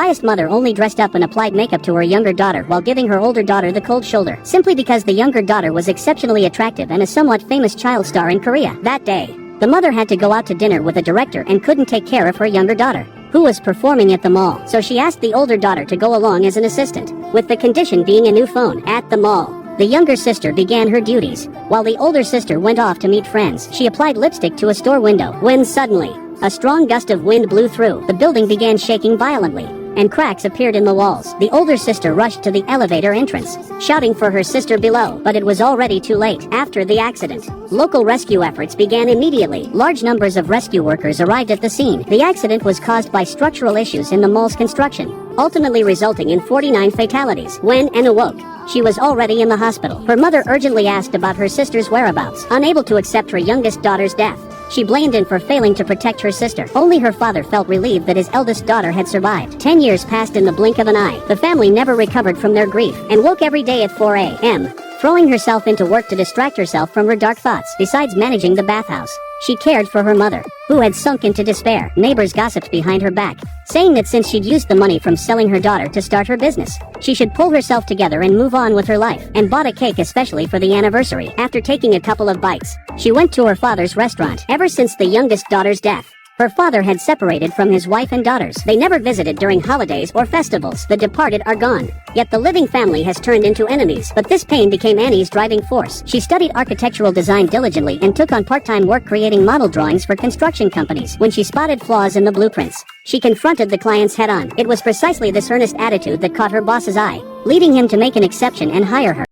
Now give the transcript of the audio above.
biased mother only dressed up and applied makeup to her younger daughter while giving her older daughter the cold shoulder, simply because the younger daughter was exceptionally attractive and a somewhat famous child star in Korea. That day, the mother had to go out to dinner with a director and couldn't take care of her younger daughter, who was performing at the mall, so she asked the older daughter to go along as an assistant, with the condition being a new phone. At the mall, the younger sister began her duties, while the older sister went off to meet friends. She applied lipstick to a store window, when suddenly, a strong gust of wind blew through. The building began shaking violently, and cracks appeared in the walls. The older sister rushed to the elevator entrance, shouting for her sister below, but it was already too late. After the accident, local rescue efforts began immediately. Large numbers of rescue workers arrived at the scene. The accident was caused by structural issues in the mall's construction, ultimately resulting in 49 fatalities. When Anne awoke, she was already in the hospital. Her mother urgently asked about her sister's whereabouts. Unable to accept her youngest daughter's death, she blamed him for failing to protect her sister. Only her father felt relieved that his eldest daughter had survived. 10 years passed in the blink of an eye. The family never recovered from their grief, and woke every day at 4 a.m., throwing herself into work to distract herself from her dark thoughts. Besides managing the bathhouse, she cared for her mother, who had sunk into despair. Neighbors gossiped behind her back, saying that since she'd used the money from selling her daughter to start her business, she should pull herself together and move on with her life, and bought a cake especially for the anniversary. After taking a couple of bites, she went to her father's restaurant. Ever since the youngest daughter's death, her father had separated from his wife and daughters. They never visited during holidays or festivals. The departed are gone, yet the living family has turned into enemies. But this pain became Annie's driving force. She studied architectural design diligently and took on part-time work creating model drawings for construction companies. When she spotted flaws in the blueprints, she confronted the clients head-on. It was precisely this earnest attitude that caught her boss's eye, leading him to make an exception and hire her.